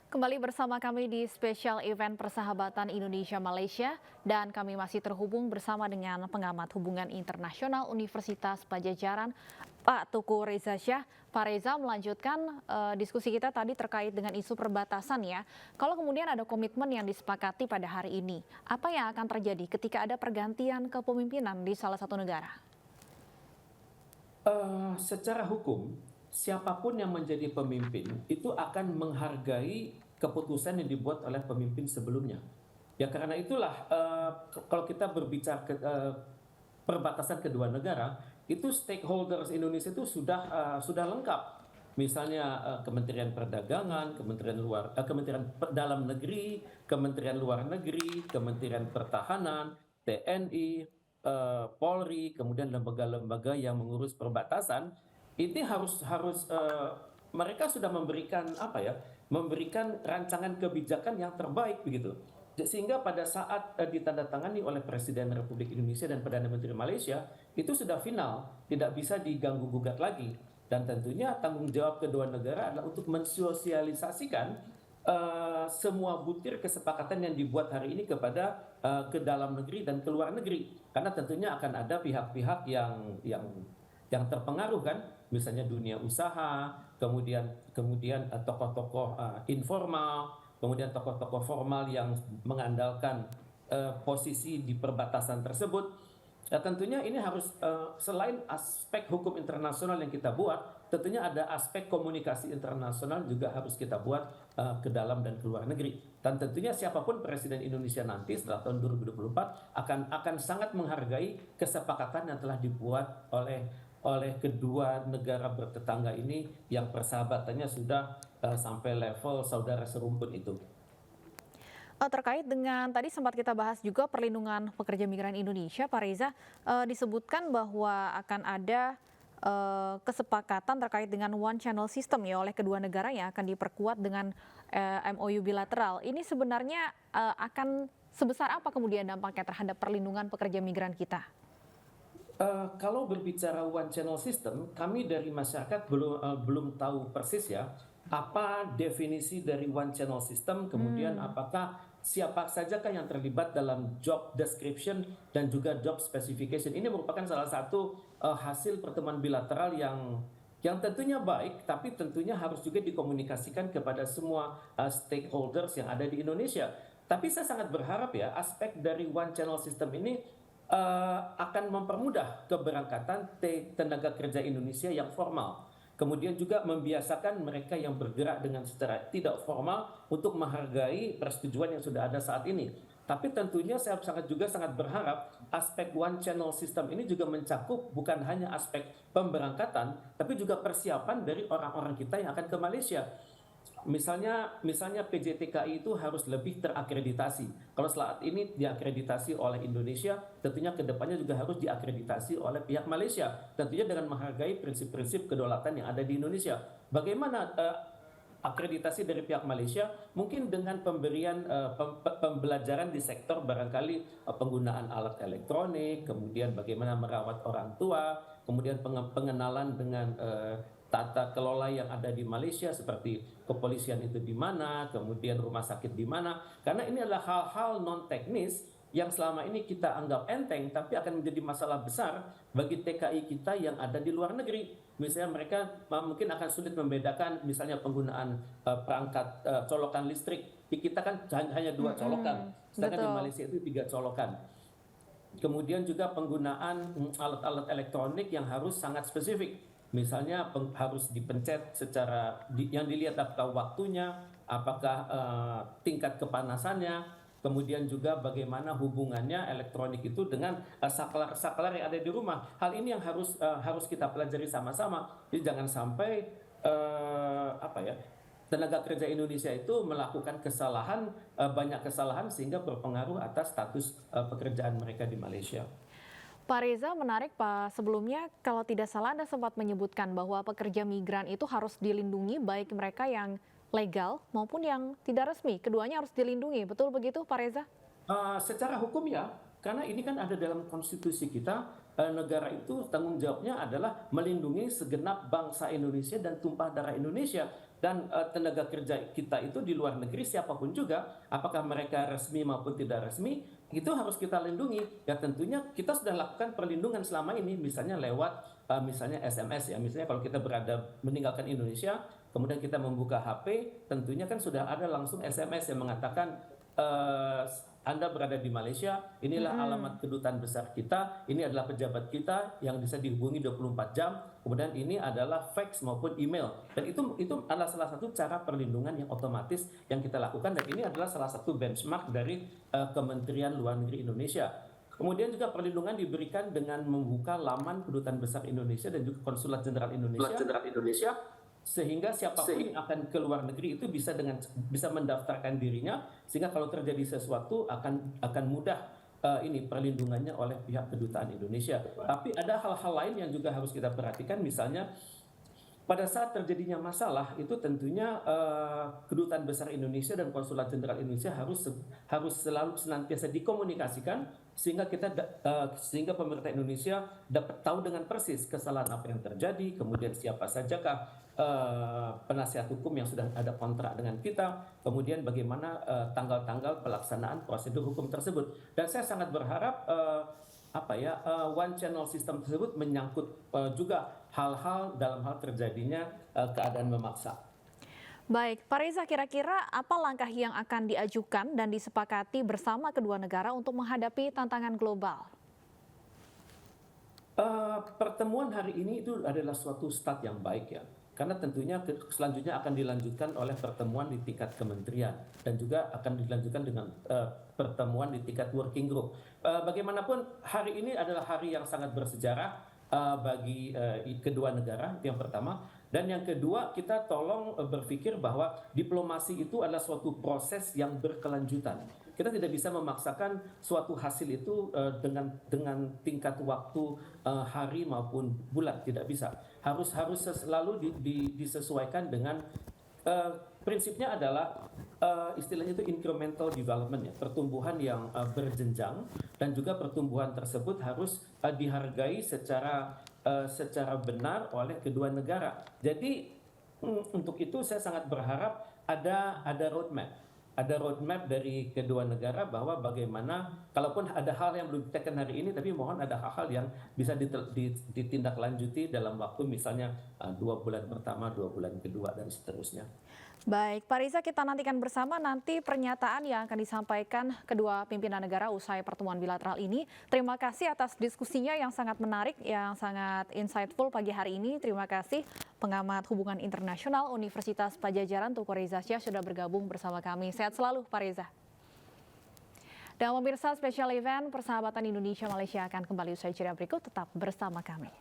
Kembali bersama kami di spesial event persahabatan Indonesia-Malaysia dan kami masih terhubung bersama dengan pengamat hubungan internasional Universitas Padjadjaran, Pak Tuku Reza Shah. Pak Reza melanjutkan diskusi kita tadi terkait dengan isu perbatasan ya. Kalau kemudian ada komitmen yang disepakati pada hari ini, apa yang akan terjadi ketika ada pergantian kepemimpinan di salah satu negara? Secara hukum, siapapun yang menjadi pemimpin itu akan menghargai keputusan yang dibuat oleh pemimpin sebelumnya. Ya karena itulah kalau kita berbicara perbatasan kedua negara, itu stakeholders Indonesia itu sudah lengkap. Misalnya Kementerian Perdagangan, Kementerian Dalam Negeri, Kementerian Luar Negeri, Kementerian Pertahanan, TNI, Polri, kemudian lembaga-lembaga yang mengurus perbatasan, ini harus harus mereka sudah memberikan apa ya, memberikan rancangan kebijakan yang terbaik begitu. Sehingga pada saat ditandatangani oleh Presiden Republik Indonesia dan Perdana Menteri Malaysia, itu sudah final, tidak bisa diganggu gugat lagi. Dan tentunya tanggung jawab kedua negara adalah untuk mensosialisasikan semua butir kesepakatan yang dibuat hari ini kepada ke dalam negeri dan ke luar negeri, karena tentunya akan ada pihak-pihak yang terpengaruh kan, misalnya dunia usaha, kemudian tokoh-tokoh informal, kemudian tokoh-tokoh formal yang mengandalkan posisi di perbatasan tersebut. Ya, tentunya ini harus selain aspek hukum internasional yang kita buat, tentunya ada aspek komunikasi internasional juga harus kita buat ke dalam dan ke luar negeri. Dan tentunya siapapun Presiden Indonesia nanti setelah tahun 2024 akan sangat menghargai kesepakatan yang telah dibuat oleh kedua negara bertetangga ini yang persahabatannya sudah sampai level saudara serumpun itu. Terkait dengan tadi sempat kita bahas juga perlindungan pekerja migran Indonesia, Pak Reza, disebutkan bahwa akan ada kesepakatan terkait dengan one channel system ya oleh kedua negara yang akan diperkuat dengan MOU bilateral. Ini sebenarnya akan sebesar apa kemudian dampaknya terhadap perlindungan pekerja migran kita? Kalau berbicara one channel system, kami dari masyarakat belum tahu persis ya apa definisi dari one channel system, kemudian apakah siapa sajakah yang terlibat dalam job description dan juga job specification. Ini merupakan salah satu hasil pertemuan bilateral yang tentunya baik, tapi tentunya harus juga dikomunikasikan kepada semua stakeholders yang ada di Indonesia. Tapi saya sangat berharap ya aspek dari one channel system ini akan mempermudah keberangkatan tenaga kerja Indonesia yang formal. Kemudian juga membiasakan mereka yang bergerak dengan secara tidak formal untuk menghargai persetujuan yang sudah ada saat ini. Tapi tentunya saya sangat berharap aspek one channel system ini juga mencakup bukan hanya aspek pemberangkatan, tapi juga persiapan dari orang-orang kita yang akan ke Malaysia. Misalnya PJTKI itu harus lebih terakreditasi. Kalau saat ini diakreditasi oleh Indonesia, tentunya kedepannya juga harus diakreditasi oleh pihak Malaysia. Tentunya dengan menghargai prinsip-prinsip kedaulatan yang ada di Indonesia. Bagaimana akreditasi dari pihak Malaysia? Mungkin dengan pemberian pembelajaran di sektor barangkali penggunaan alat elektronik, kemudian bagaimana merawat orang tua, kemudian pengenalan dengan tata kelola yang ada di Malaysia seperti kepolisian itu di mana, kemudian rumah sakit di mana. Karena ini adalah hal-hal non teknis yang selama ini kita anggap enteng tapi akan menjadi masalah besar bagi TKI kita yang ada di luar negeri. Misalnya mereka mungkin akan sulit membedakan misalnya penggunaan perangkat colokan listrik. Di kita kan hanya dua colokan, sedangkan di Betul. Malaysia itu 3 colokan. Kemudian juga penggunaan alat-alat elektronik yang harus sangat spesifik. Misalnya harus dipencet yang dilihat apakah waktunya, apakah tingkat kepanasannya, kemudian juga bagaimana hubungannya elektronik itu dengan saklar yang ada di rumah. Hal ini yang harus kita pelajari sama-sama. Jadi jangan sampai apa ya, tenaga kerja Indonesia itu melakukan kesalahan, banyak kesalahan sehingga berpengaruh atas status pekerjaan mereka di Malaysia. Pak Reza, menarik Pak. Sebelumnya kalau tidak salah Anda sempat menyebutkan bahwa pekerja migran itu harus dilindungi baik mereka yang legal maupun yang tidak resmi. Keduanya harus dilindungi. Betul begitu Pak Reza? Secara hukum ya, karena ini kan ada dalam konstitusi kita, negara itu tanggung jawabnya adalah melindungi segenap bangsa Indonesia dan tumpah darah Indonesia. Dan tenaga kerja kita itu di luar negeri siapapun juga, apakah mereka resmi maupun tidak resmi, itu harus kita lindungi. Ya tentunya kita sudah lakukan perlindungan selama ini, misalnya lewat misalnya SMS ya, misalnya kalau kita meninggalkan Indonesia, kemudian kita membuka HP, tentunya kan sudah ada langsung SMS yang mengatakan Anda berada di Malaysia, inilah alamat kedutaan besar kita, ini adalah pejabat kita yang bisa dihubungi 24 jam, kemudian ini adalah fax maupun email. Dan itu adalah salah satu cara perlindungan yang otomatis yang kita lakukan, dan ini adalah salah satu benchmark dari Kementerian Luar Negeri Indonesia. Kemudian juga perlindungan diberikan dengan membuka laman Kedutaan Besar Indonesia dan juga Konsulat Jenderal Indonesia, sehingga siapapun yang akan ke luar negeri itu bisa mendaftarkan dirinya, sehingga kalau terjadi sesuatu akan mudah ini perlindungannya oleh pihak Kedutaan Indonesia. Tapi ada hal-hal lain yang juga harus kita perhatikan, misalnya pada saat terjadinya masalah itu tentunya Kedutaan Besar Indonesia dan Konsulat Jenderal Indonesia harus selalu senantiasa dikomunikasikan, sehingga pemerintah Indonesia dapat tahu dengan persis kesalahan apa yang terjadi, kemudian siapa sajakah penasihat hukum yang sudah ada kontrak dengan kita, kemudian bagaimana tanggal-tanggal pelaksanaan prosedur hukum tersebut. Dan saya sangat berharap one channel system tersebut menyangkut juga hal-hal dalam hal terjadinya keadaan memaksa. Baik, Pak Reza, kira-kira apa langkah yang akan diajukan dan disepakati bersama kedua negara untuk menghadapi tantangan global? Pertemuan hari ini itu adalah suatu start yang baik ya. Karena tentunya selanjutnya akan dilanjutkan oleh pertemuan di tingkat kementerian dan juga akan dilanjutkan dengan pertemuan di tingkat working group. Bagaimanapun hari ini adalah hari yang sangat bersejarah bagi kedua negara, itu yang pertama. Dan yang kedua, kita tolong berpikir bahwa diplomasi itu adalah suatu proses yang berkelanjutan. Kita tidak bisa memaksakan suatu hasil itu dengan tingkat waktu hari maupun bulan, tidak bisa. Harus selalu disesuaikan dengan prinsipnya adalah istilahnya itu incremental development ya, pertumbuhan yang berjenjang, dan juga pertumbuhan tersebut harus dihargai secara benar oleh kedua negara. Jadi untuk itu saya sangat berharap ada roadmap. Ada roadmap dari kedua negara bahwa bagaimana, kalaupun ada hal yang belum ditekan hari ini, tapi mohon ada hal-hal yang bisa ditindaklanjuti dalam waktu misalnya 2 bulan pertama, 2 bulan kedua, dan seterusnya. Baik, Pak Reza, kita nantikan bersama nanti pernyataan yang akan disampaikan kedua pimpinan negara usai pertemuan bilateral ini. Terima kasih atas diskusinya yang sangat menarik, yang sangat insightful pagi hari ini. Terima kasih pengamat hubungan internasional Universitas Padjadjaran Teuku Reza Shah sudah bergabung bersama kami. Sehat selalu, Pak Reza. Dan pemirsa, spesial event Persahabatan Indonesia Malaysia akan kembali usai jeda berikut. Tetap bersama kami.